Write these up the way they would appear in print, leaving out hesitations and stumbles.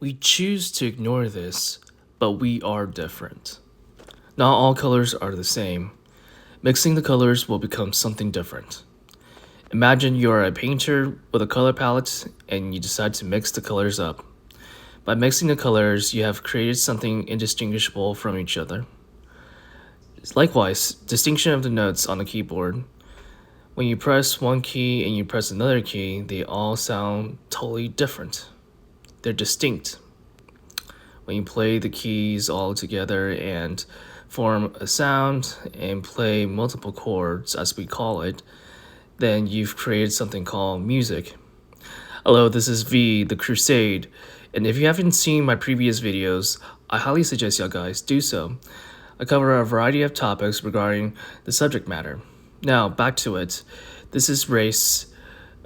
We choose to ignore this, but we are different. Not all colors are the same. Mixing the colors will become something different. Imagine you're a painter with a color palette and you decide to mix the colors up. By mixing the colors, you have created something indistinguishable from each other. Likewise, distinction of the notes on the keyboard. When you press one key and you press another key, they all sound totally different. They're distinct. When you play the keys all together and form a sound and play multiple chords, as we call it, then you've created something called music. Hello, this is V, the Crusade, and if you haven't seen my previous videos, I highly suggest y'all guys do so. I cover a variety of topics regarding the subject matter. Now, back to it. This is race.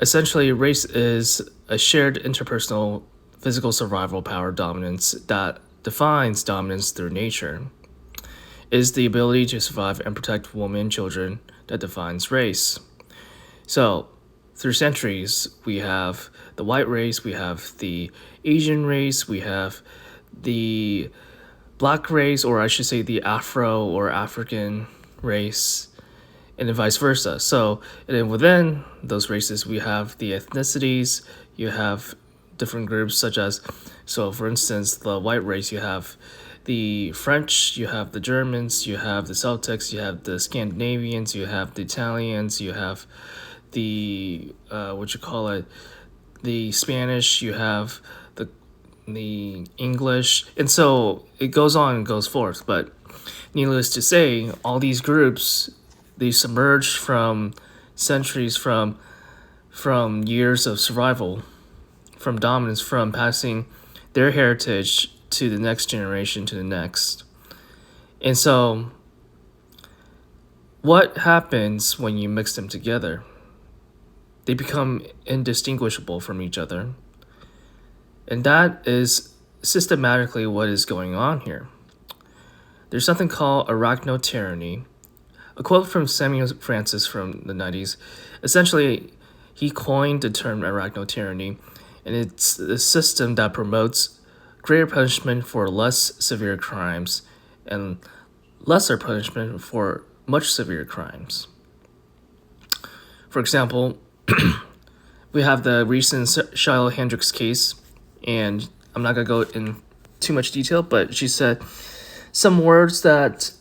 Essentially, race is a shared interpersonal physical survival power dominance that defines dominance through nature. It is the ability to survive and protect women and children that defines race. So, through centuries, we have the white race, we have the Asian race, we have the black race, or I should say the Afro or African race, and then vice versa. So, and then within those races, we have the ethnicities, you have different groups such as, so for instance, the white race, you have the French, you have the Germans, you have the Celtics, you have the Scandinavians, you have the Italians, you have the the Spanish, you have the English, and so it goes on and goes forth. But needless to say, all these groups, they submerged from centuries, from years of survival, from dominance, from passing their heritage to the next generation, to the next. And so what happens when you mix them together? They become indistinguishable from each other. And that is systematically what is going on here. There's something called Anarchotyranny. A quote from Samuel Francis from the 90s. Essentially, he coined the term Anarchotyranny, and it's a system that promotes greater punishment for less severe crimes and lesser punishment for much severe crimes. For example, we have the recent Shiloh Hendricks case, and I'm not going to go in too much detail, but she said some words that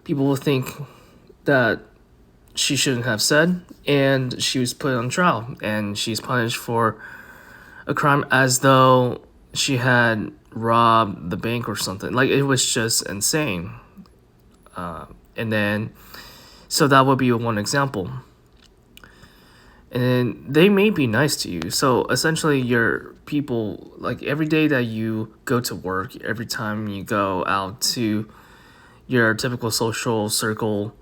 people will think that she shouldn't have said, and she was put on trial, and she's punished for a crime as though she had robbed the bank or something. Like, it was just insane. And then, so that would be one example. And then they may be nice to you. So essentially, your people, like every day that you go to work, every time you go out to your typical social circle,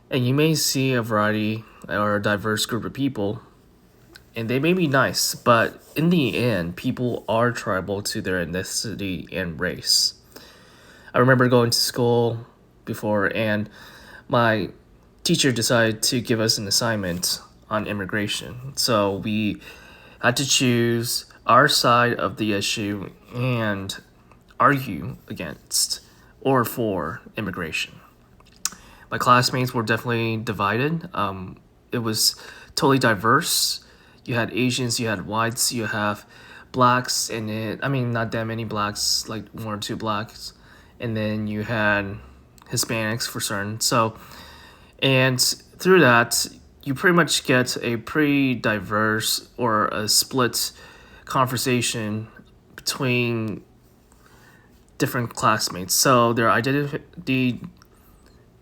and you may see a variety or a diverse group of people, and they may be nice, but in the end, people are tribal to their ethnicity and race. I remember going to school before, and my teacher decided to give us an assignment on immigration. So we had to choose our side of the issue and argue against or for immigration. My classmates were definitely divided. It was totally diverse. You had Asians, you had whites, you have blacks, and not that many blacks, like one or two blacks, and then you had Hispanics for certain. So, and through that, you pretty much get a pretty diverse or a split conversation between different classmates. So their identity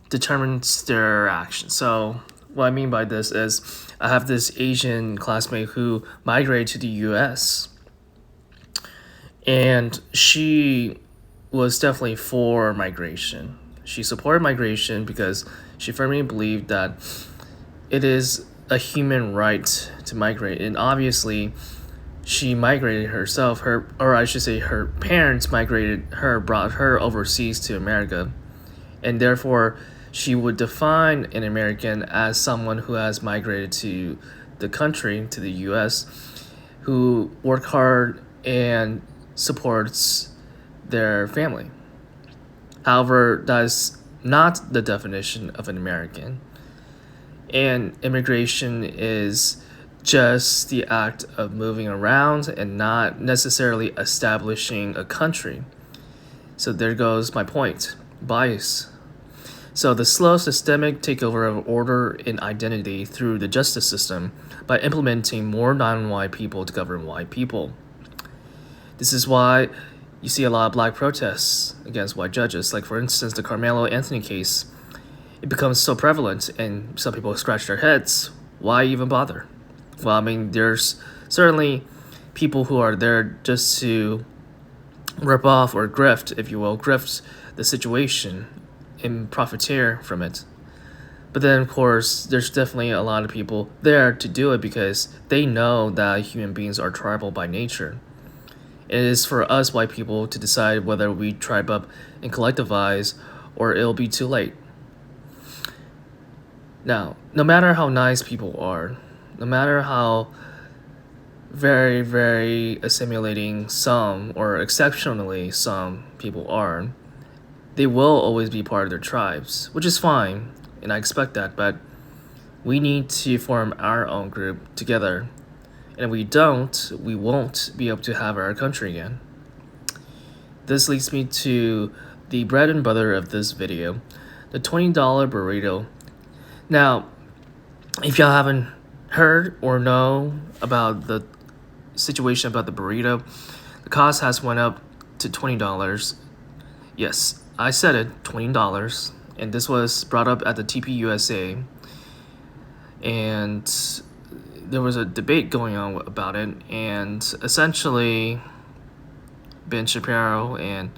determines their actions. So what I mean by this is I have this Asian classmate who migrated to the US, and she was definitely for migration. She supported migration because she firmly believed that it is a human right to migrate. And obviously, she migrated herself, her parents migrated her, brought her overseas to America. And therefore, she would define an American as someone who has migrated to the country, to the US, who work hard and supports their family. However, that's not the definition of an American. And immigration is just the act of moving around and not necessarily establishing a country. So there goes my point. Bias. So the slow systemic takeover of order and identity through the justice system by implementing more non-white people to govern white people. This is why you see a lot of black protests against white judges. Like, for instance, the Carmelo Anthony case. It becomes so prevalent, and some people scratch their heads. Why even bother? Well, I mean, there's certainly people who are there just to rip off or grift, if you will, grift the situation and profiteer from it. But then, of course, there's definitely a lot of people there to do it because they know that human beings are tribal by nature. It is for us white people to decide whether we tribe up and collectivize, or it'll be too late. Now, no matter how nice people are, no matter how very, very assimilating some or exceptionally some people are, they will always be part of their tribes, which is fine, and I expect that, but we need to form our own group together. And if we don't, we won't be able to have our country again. This leads me to the bread and butter of this video, the $20 burrito. Now, if y'all haven't heard or know about the situation about the burrito, the cost has went up to $20. Yes, I said it, $20. And this was brought up at the TPUSA. And there was a debate going on about it. And essentially, Ben Shapiro and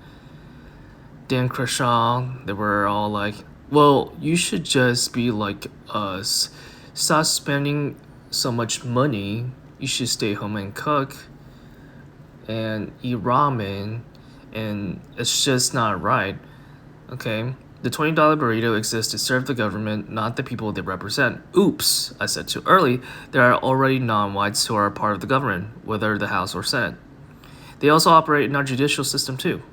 Dan Crenshaw, they were all like, well, you should just be like us. Stop spending so much money. You should stay home and cook and eat ramen. And it's just not right. Okay? The $20 burrito exists to serve the government, not the people they represent. Oops, I said too early. There are already non-whites who are part of the government, whether the House or Senate. They also operate in our judicial system too.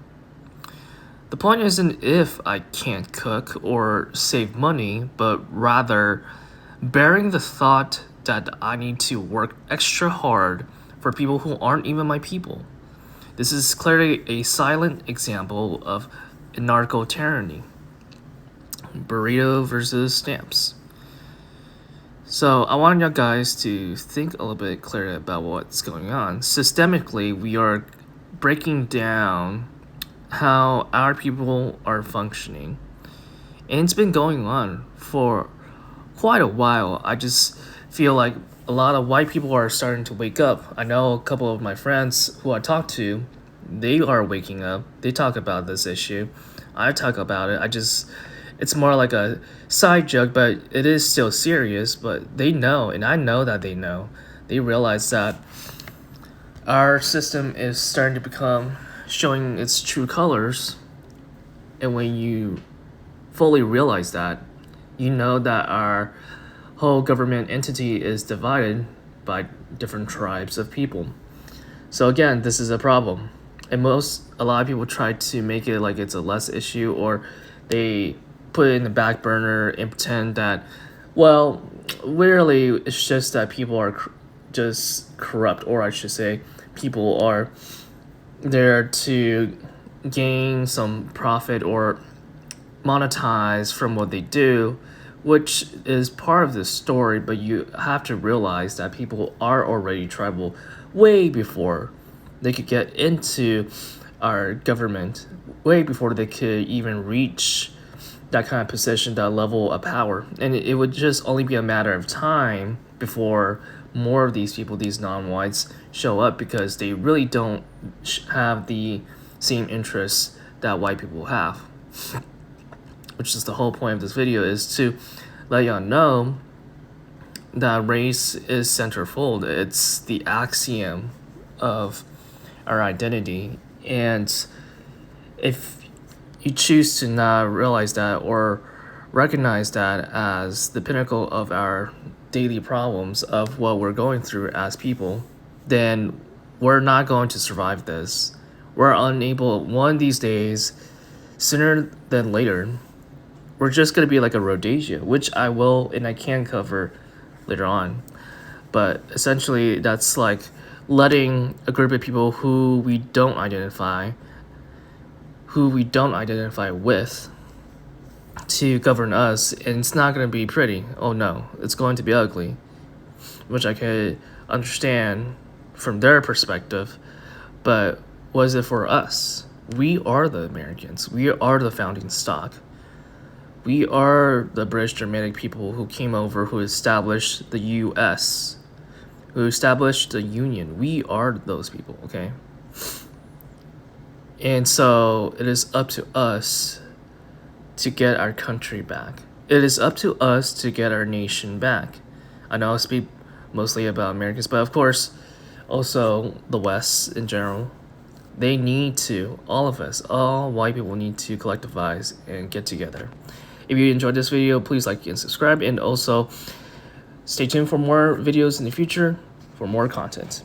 The point isn't if I can't cook or save money, but rather bearing the thought that I need to work extra hard for people who aren't even my people. This is clearly a silent example of anarchotyranny. Burrito versus stamps. So I want you guys to think a little bit clearly about what's going on. Systemically, we are breaking down how our people are functioning, and it's been going on for quite a while. I just feel like a lot of white people are starting to wake up. I know a couple of my friends who I talk to, they are waking up. They talk about this issue. I talk about it. It's more like a side joke, but it is still serious. But they know, and I know that they know. They realize that our system is starting to become showing its true colors. And when you fully realize that, you know that our whole government entity is divided by different tribes of people. So again, this is a problem. And a lot of people try to make it like it's a less issue, or they put it in the back burner and pretend that, well, really, it's just that people are just corrupt, or I should say, people are there to gain some profit or monetize from what they do, which is part of the story, but you have to realize that people are already tribal way before they could get into our government, way before they could even reach that kind of position, that level of power. And it would just only be a matter of time before more of these people, these non-whites, show up, because they really don't have the same interests that white people have. Which is the whole point of this video, is to let y'all know that race is centerfold. It's the axiom of our identity. And if you choose to not realize that or recognize that as the pinnacle of our daily problems of what we're going through as people, then we're not going to survive this. we're unable, one of these days, sooner than later, we're just going to be like a Rhodesia, which I will and I can cover later on. But essentially, that's like letting a group of people who we don't identify with, to govern us, and it's not going to be pretty. Oh no, it's going to be ugly, which I could understand from their perspective. But was it for us? We are the Americans. We are the founding stock. We are the British Germanic people who came over, who established the U.S., who established the Union. We are those people, okay? And so it is up to us to get our country back. It is up to us to get our nation back. I know I speak mostly about Americans, but of course, also the West in general. They need to, all of us, all white people need to collectivize and get together. If you enjoyed this video, please like and subscribe, and also stay tuned for more videos in the future for more content.